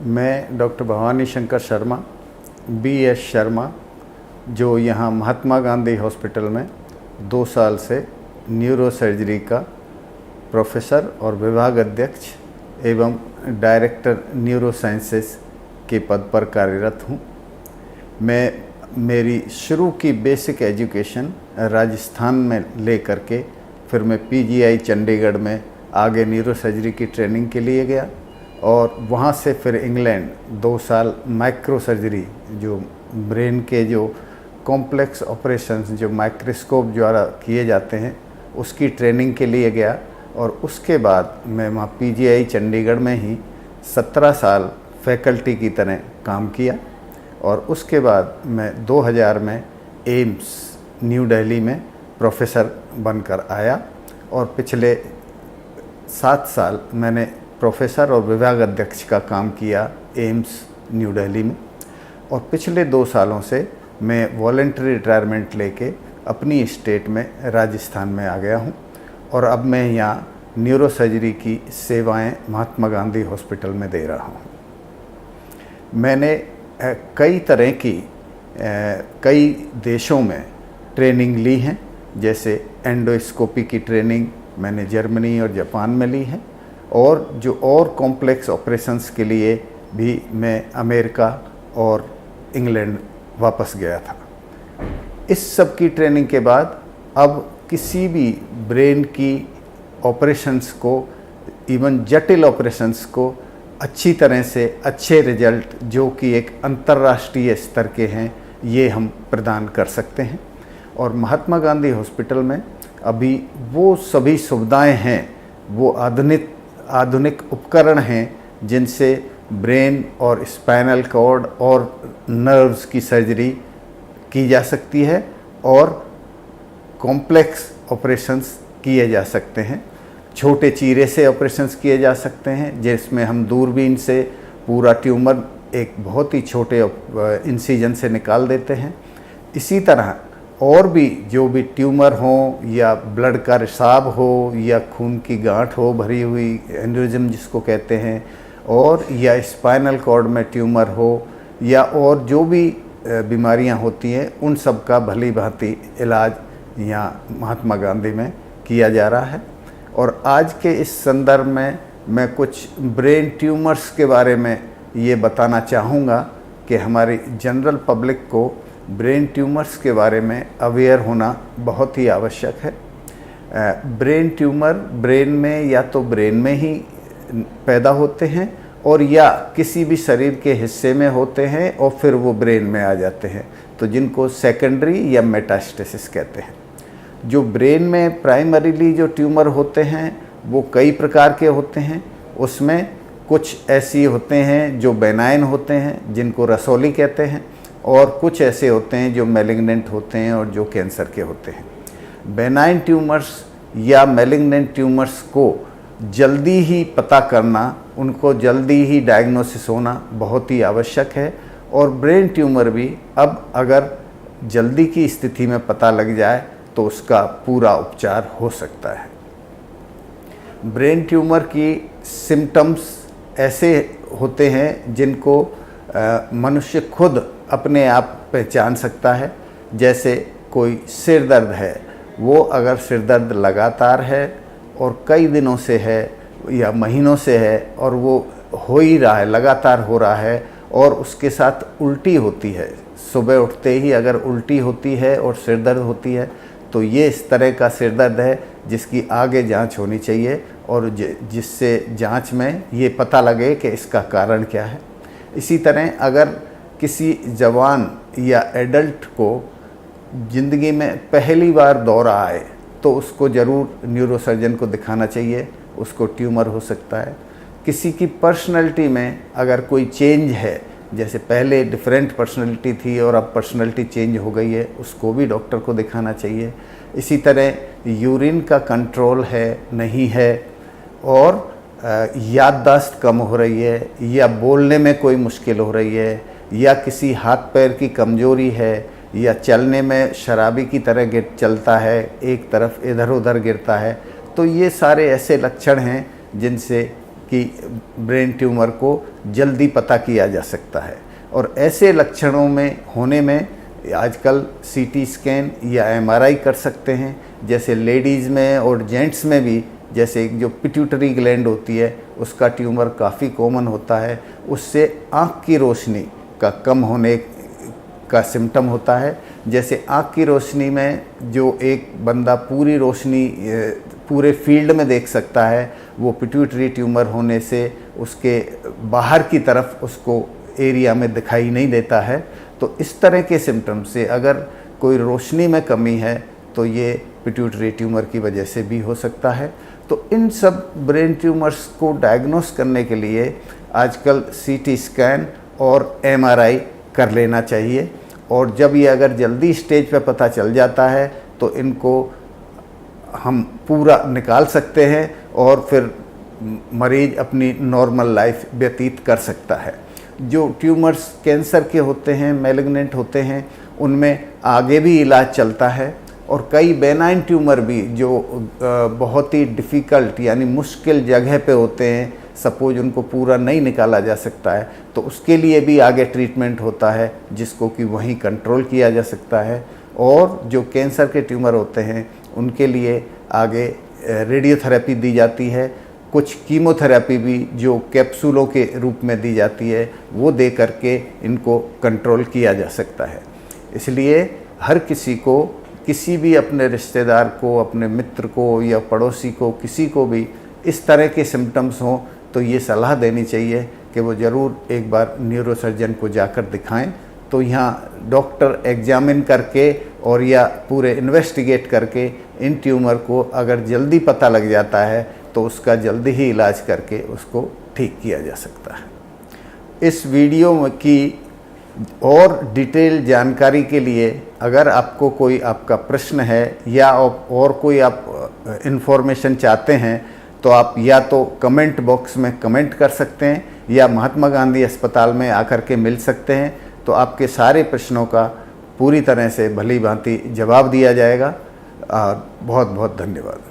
मैं doctor Bhavani Shankar Sharma, BS Sharma, जो यहाँ महात्मा गांधी हॉस्पिटल में 2 साल से न्यूरो सर्जरी का प्रोफेसर और विभाग अध्यक्ष एवं डायरेक्टर न्यूरो साइंसेस के पद पर कार्यरत हूँ। मेरी शुरू की बेसिक एजुकेशन राजस्थान में ले करके फिर मैं PGI चंडीगढ़ में आगे न्यूरो सर्जरी की ट्रेनिंग के लिए गया और वहाँ से फिर इंग्लैंड 2 साल माइक्रो सर्जरी, जो ब्रेन के जो कॉम्प्लेक्स ऑपरेशंस जो माइक्रोस्कोप द्वारा किए जाते हैं, उसकी ट्रेनिंग के लिए गया। और उसके बाद मैं वहाँ PGI चंडीगढ़ में ही 17 साल फैकल्टी की तरह काम किया और उसके बाद मैं 2000 में एम्स न्यू दिल्ली में प्रोफेसर बनकर आया और पिछले 7 साल मैंने प्रोफेसर और विभाग अध्यक्ष का काम किया एम्स न्यू दिल्ली में। और पिछले 2 सालों से मैं वॉलंटरी रिटायरमेंट लेके अपनी स्टेट में राजस्थान में आ गया हूँ और अब मैं यहाँ न्यूरो सर्जरी की सेवाएं महात्मा गांधी हॉस्पिटल में दे रहा हूँ। मैंने कई तरह की कई देशों में ट्रेनिंग ली है, जैसे एंडोस्कोपी की ट्रेनिंग मैंने जर्मनी और जापान में ली है और जो और कॉम्प्लेक्स ऑपरेशंस के लिए भी मैं अमेरिका और इंग्लैंड वापस गया था। इस सब की ट्रेनिंग के बाद अब किसी भी ब्रेन की ऑपरेशंस को, इवन जटिल ऑपरेशंस को अच्छी तरह से अच्छे रिजल्ट जो कि एक अंतर्राष्ट्रीय स्तर के हैं, ये हम प्रदान कर सकते हैं। और महात्मा गांधी हॉस्पिटल में अभी वो सभी सुविधाएं हैं, वो आधुनिक उपकरण हैं जिनसे ब्रेन और स्पाइनल कॉर्ड और नर्व्स की सर्जरी की जा सकती है और कॉम्प्लेक्स ऑपरेशंस किए जा सकते हैं। छोटे चीरे से ऑपरेशंस किए जा सकते हैं, जिसमें हम दूरबीन से पूरा ट्यूमर एक बहुत ही छोटे इंसिजन से निकाल देते हैं। इसी तरह और भी जो भी ट्यूमर हो या ब्लड का रिसाव हो या खून की गांठ हो भरी हुई, एन्यूरिज्म जिसको कहते हैं, और या स्पाइनल कॉर्ड में ट्यूमर हो या और जो भी बीमारियां होती हैं, उन सब का भली भांति इलाज यहाँ महात्मा गांधी में किया जा रहा है। और आज के इस संदर्भ में मैं कुछ ब्रेन ट्यूमर्स के बारे में ये बताना चाहूँगा कि हमारी जनरल पब्लिक को ब्रेन ट्यूमर्स के बारे में अवेयर होना बहुत ही आवश्यक है। ब्रेन ट्यूमर ब्रेन में या तो ब्रेन में ही पैदा होते हैं और या किसी भी शरीर के हिस्से में होते हैं और फिर वो ब्रेन में आ जाते हैं, तो जिनको सेकेंडरी या मेटास्टेसिस कहते हैं। जो ब्रेन में प्राइमरीली जो ट्यूमर होते हैं वो कई प्रकार के होते हैं। उसमें कुछ ऐसी होते हैं जो बेनाइन होते हैं, जिनको रसौली कहते हैं, और कुछ ऐसे होते हैं जो मैलिग्नेंट होते हैं और जो कैंसर के होते हैं। बेनाइन ट्यूमर्स या मैलिग्नेंट ट्यूमर्स को जल्दी ही पता करना, उनको जल्दी ही डायग्नोसिस होना बहुत ही आवश्यक है। और ब्रेन ट्यूमर भी अब अगर जल्दी की स्थिति में पता लग जाए तो उसका पूरा उपचार हो सकता है। ब्रेन ट्यूमर की सिम्टम्स ऐसे होते हैं जिनको मनुष्य खुद अपने आप पहचान सकता है। जैसे कोई सिर दर्द है, वो अगर सिर दर्द लगातार है और कई दिनों से है या महीनों से है और वो हो ही रहा है, लगातार हो रहा है, और उसके साथ उल्टी होती है, सुबह उठते ही अगर उल्टी होती है और सिर दर्द होती है, तो ये इस तरह का सिर दर्द है जिसकी आगे जांच होनी चाहिए और जिससे जांच में ये पता लगे कि इसका कारण क्या है। इसी तरह अगर किसी जवान या एडल्ट को ज़िंदगी में पहली बार दौरा आए तो उसको ज़रूर न्यूरोसर्जन को दिखाना चाहिए, उसको ट्यूमर हो सकता है। किसी की पर्सनैलिटी में अगर कोई चेंज है, जैसे पहले डिफरेंट पर्सनैलिटी थी और अब पर्सनैलिटी चेंज हो गई है, उसको भी डॉक्टर को दिखाना चाहिए। इसी तरह यूरिन का कंट्रोल है नहीं है और याददाश्त कम हो रही है या बोलने में कोई मुश्किल हो रही है या किसी हाथ पैर की कमजोरी है या चलने में शराबी की तरह चलता है, एक तरफ इधर उधर गिरता है, तो ये सारे ऐसे लक्षण हैं जिनसे कि ब्रेन ट्यूमर को जल्दी पता किया जा सकता है। और ऐसे लक्षणों में होने में आजकल सीटी स्कैन या एमआरआई कर सकते हैं, जैसे लेडीज़ में और जेंट्स में भी। जैसे जो पिट्यूटरी ग्लैंड होती है उसका ट्यूमर काफ़ी कॉमन होता है, उससे आँख की रोशनी का कम होने का सिम्टम होता है। जैसे आँख की रोशनी में जो एक बंदा पूरी रोशनी पूरे फील्ड में देख सकता है, वो पिट्यूटरी ट्यूमर होने से उसके बाहर की तरफ उसको एरिया में दिखाई नहीं देता है। तो इस तरह के सिम्टम से अगर कोई रोशनी में कमी है तो ये पिट्यूटरी ट्यूमर की वजह से भी हो सकता है। तो इन सब ब्रेन ट्यूमर्स को डायग्नोस करने के लिए आजकल सीटी स्कैन और एमआरआई कर लेना चाहिए। और जब ये अगर जल्दी स्टेज पे पता चल जाता है तो इनको हम पूरा निकाल सकते हैं और फिर मरीज अपनी नॉर्मल लाइफ व्यतीत कर सकता है। जो ट्यूमर्स कैंसर के होते हैं, मैलिग्नेंट होते हैं, उनमें आगे भी इलाज चलता है। और कई बेनाइन ट्यूमर भी जो बहुत ही डिफ़िकल्ट यानी मुश्किल जगह पे होते हैं, सपोज उनको पूरा नहीं निकाला जा सकता है, तो उसके लिए भी आगे ट्रीटमेंट होता है जिसको कि वहीं कंट्रोल किया जा सकता है। और जो कैंसर के ट्यूमर होते हैं उनके लिए आगे रेडियोथेरेपी दी जाती है, कुछ कीमोथेरेपी भी जो कैप्सूलों के रूप में दी जाती है वो दे करके इनको कंट्रोल किया जा सकता है। इसलिए हर किसी को, किसी भी अपने रिश्तेदार को, अपने मित्र को या पड़ोसी को, किसी को भी इस तरह के सिम्टम्स हों तो ये सलाह देनी चाहिए कि वो ज़रूर एक बार न्यूरोसर्जन को जाकर दिखाएं। तो यहाँ डॉक्टर एग्जामिन करके और या पूरे इन्वेस्टिगेट करके इन ट्यूमर को अगर जल्दी पता लग जाता है तो उसका जल्दी ही इलाज करके उसको ठीक किया जा सकता है। इस वीडियो की और डिटेल जानकारी के लिए अगर आपको कोई आपका प्रश्न है या और कोई आप इन्फॉर्मेशन चाहते हैं तो आप या तो कमेंट बॉक्स में कमेंट कर सकते हैं या महात्मा गांधी अस्पताल में आकर के मिल सकते हैं। तो आपके सारे प्रश्नों का पूरी तरह से भली भांति जवाब दिया जाएगा। और बहुत बहुत धन्यवाद।